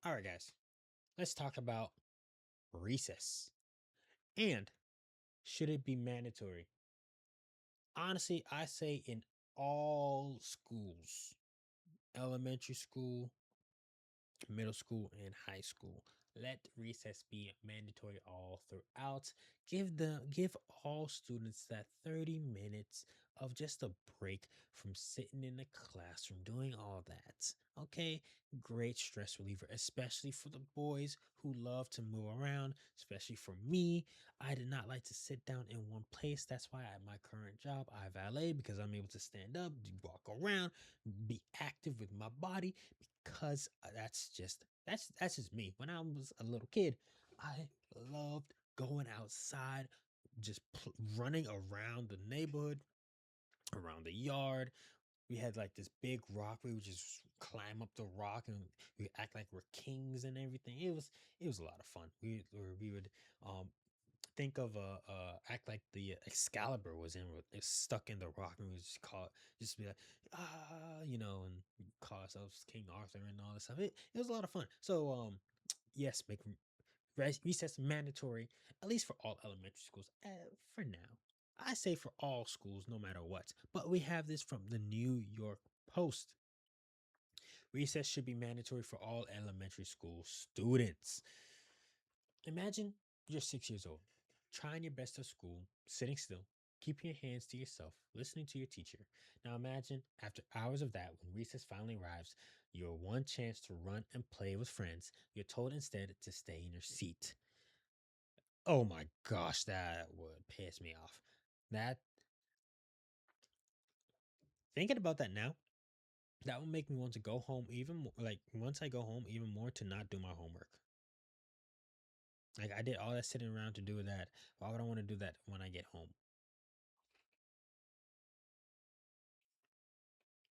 All right, guys, let's talk about recess. And should it be mandatory? Honestly, I say in all schools, elementary school, middle school, and high school. Let recess be mandatory all throughout. Give all students that 30 minutes of just a break from sitting in the classroom doing all that. Okay, great stress reliever, especially for the boys who love to move around, especially for me. I did not like to sit down in one place. That's why at my current job I valet because I'm able to stand up, walk around, be active with my body because that's just me. When I was a little kid, I loved going outside, just running around the neighborhood, around the yard. We had like this big rock. We would just climb up the rock and we act like we're kings and everything. It was a lot of fun. We would um think of act like the Excalibur was stuck in the rock, and we would just be like and we call ourselves King Arthur and all this stuff. It was a lot of fun. So yes, make recess mandatory, at least for all elementary schools. For now, I say for all schools, no matter what. But we have this from the New York Post. Recess should be mandatory for all elementary school students. Imagine you're 6 years old, trying your best at school, sitting still, keeping your hands to yourself, listening to your teacher. Now imagine after hours of that, when recess finally arrives, your one chance to run and play with friends, you're told instead to stay in your seat. Oh my gosh, that would piss me off. That Thinking about that now, that would make me want to go home even more. Like once I go home, even more to not do my homework. Like I did all that sitting around to do that. Why would I want to do that when I get home?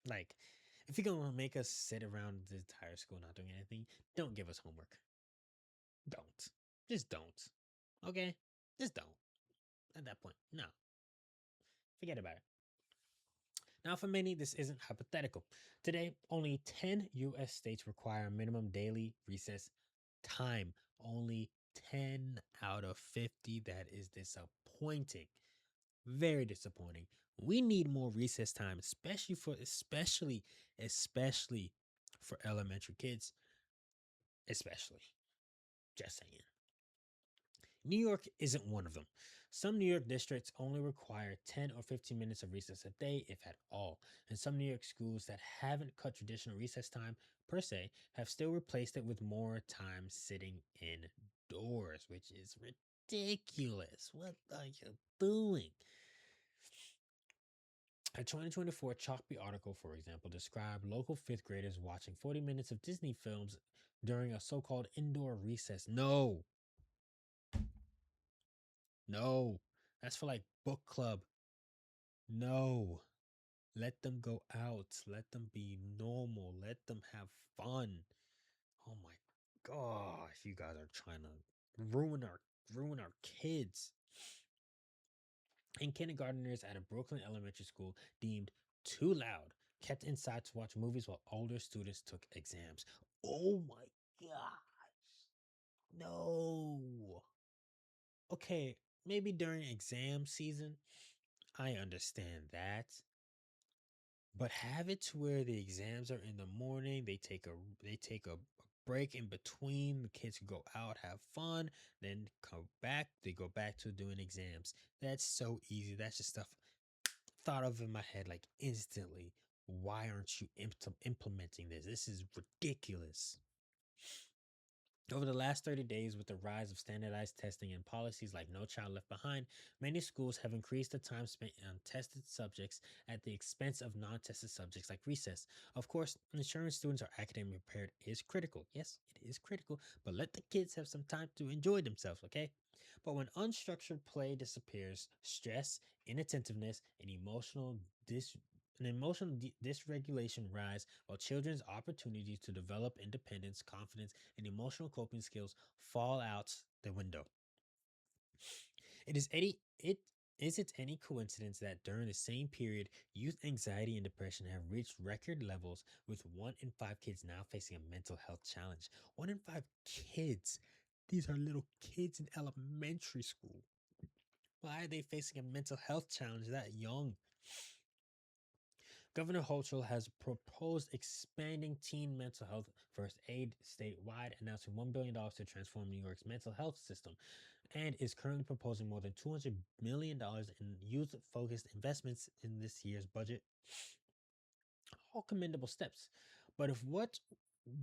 Like, if you're gonna make us sit around the entire school not doing anything, don't give us homework. Don't. Just don't. Okay? Just don't. At that point, no. Forget about it. Now, for many, this isn't hypothetical. Today, only 10 US states require minimum daily recess time. Only 10 out of 50. That is disappointing. Very disappointing. We need more recess time, especially for elementary kids, especially. Just saying. New York isn't one of them. Some New York districts only require 10 or 15 minutes of recess a day, if at all. And some New York schools that haven't cut traditional recess time per se have still replaced it with more time sitting indoors, which is ridiculous. What are you doing? A 2024 Chalkbeat article, for example, described local fifth graders watching 40 minutes of Disney films during a so called indoor recess. No, no, that's for like book club. No, let them go out. Let them be normal. Let them have fun. Oh my gosh, you guys are trying to ruin our kids. And kindergarteners at a Brooklyn elementary school deemed too loud, kept inside to watch movies while older students took exams. Oh my gosh. No. Okay, maybe during exam season, I understand that. But have it to where the exams are in the morning, they take a break in between, the kids can go out, have fun, then come back, they go back to doing exams. That's so easy. That's just stuff thought of in my head like instantly. Why aren't you implementing this? This is ridiculous. Over the last 30 days, with the rise of standardized testing and policies like No Child Left Behind, many schools have increased the time spent on tested subjects at the expense of non tested subjects like recess. Of course, ensuring students are academically prepared is critical. Yes, it is critical, but let the kids have some time to enjoy themselves, okay? But when unstructured play disappears, stress, inattentiveness, and emotional dysregulation rise, while children's opportunities to develop independence, confidence, and emotional coping skills fall out the window. It is 80 it Is it any coincidence that during the same period, youth anxiety and depression have reached record levels, with 1 in 5 kids now facing a mental health challenge? 1 in 5 kids. These are little kids in elementary school. Why are they facing a mental health challenge that young? Governor Hochul has proposed expanding teen mental health first aid statewide, announcing $1 billion to transform New York's mental health system, and is currently proposing more than $200 million in youth focused investments in this year's budget. All commendable steps. But if what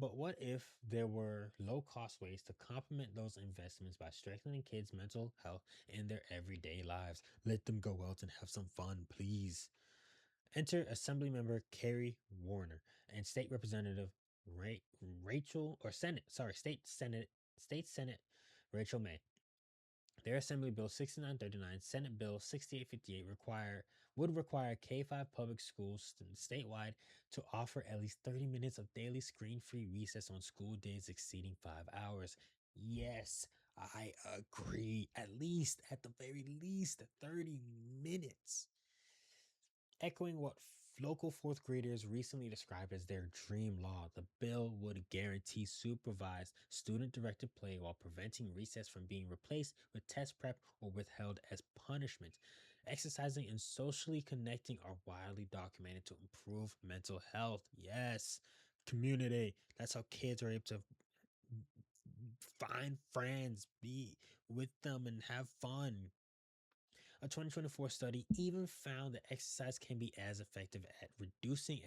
what if there were low cost ways to complement those investments by strengthening kids' mental health in their everyday lives? Let them go out and have some fun, please. Enter Assemblymember Carrie Warner and State Representative Rachel or Senate, sorry, State Senate Rachel May. Their Assembly Bill 6939, Senate Bill 6858 would require K-5 public schools statewide to offer at least 30 minutes of daily screen-free recess on school days exceeding 5 hours. Yes, I agree. At the very least, 30 minutes. Echoing what local fourth graders recently described as their dream law, the bill would guarantee supervised student directed play while preventing recess from being replaced with test prep or withheld as punishment. Exercising and socially connecting are widely documented to improve mental health. Yes, community. That's how kids are able to find friends, be with them, and have fun. A 2024 study even found that exercise can be as effective at reducing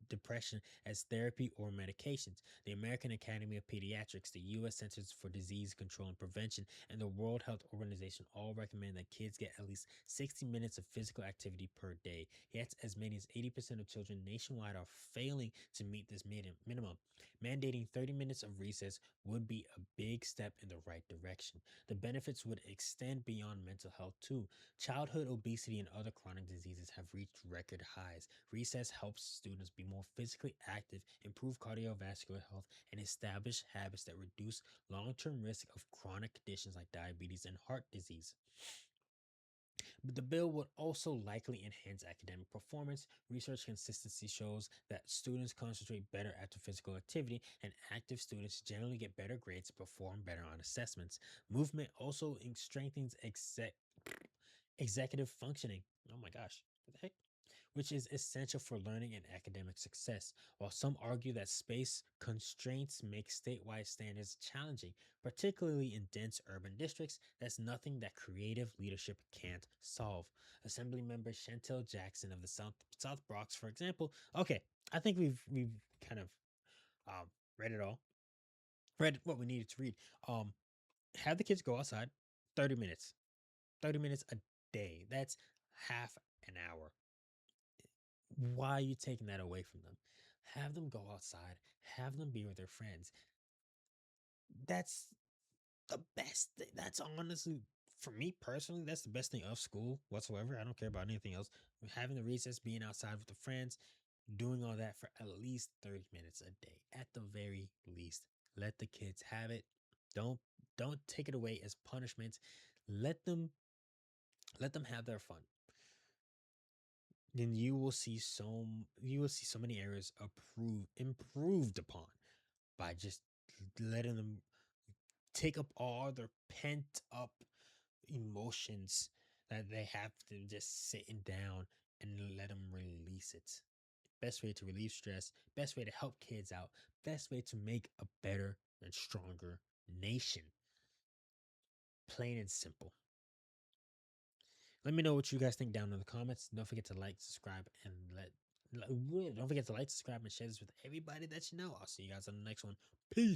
depression as therapy or medications. The American Academy of Pediatrics, the U.S. Centers for Disease Control and Prevention, and the World Health Organization all recommend that kids get at least 60 minutes of physical activity per day. Yet, as many as 80% of children nationwide are failing to meet this minimum. Mandating 30 minutes of recess would be a big step in the right direction. The benefits would extend beyond mental health, too. Childhood obesity and other chronic diseases have reached record highs. Recess helps students be more physically active, improve cardiovascular health, and establish habits that reduce long-term risk of chronic conditions like diabetes and heart disease. But the bill would also likely enhance academic performance. Research consistency shows that students concentrate better after physical activity, and active students generally get better grades and perform better on assessments. Movement also strengthens executive functioning. Oh my gosh, what the heck? Which is essential for learning and academic success. While some argue that space constraints make statewide standards challenging, particularly in dense urban districts, that's nothing that creative leadership can't solve. Assemblymember Chantel Jackson of the South Bronx, for example. Okay, I think we've kind of um, read it all. Read what we needed to read. Have the kids go outside 30 minutes. 30 minutes a day. That's half an hour. Why are you taking that away from them? Have them go outside, have them be with their friends. That's the best thing. That's honestly, for me personally, that's the best thing of school whatsoever. I don't care about anything else. Having the recess, being outside with the friends, doing all that for at least 30 minutes a day, at the very least. Let the kids have it. Don't don't take it away as punishment. Let them have their fun. Then you will see so many areas improved upon by just letting them take up all their pent up emotions that they have to just sitting down and let them release it. Best way to relieve stress, best way to help kids out, best way to make a better and stronger nation. Plain and simple. Let me know what you guys think down in the comments. Don't forget to like, subscribe, and don't forget to like, subscribe, and share this with everybody that you know. I'll see you guys on the next one. Peace.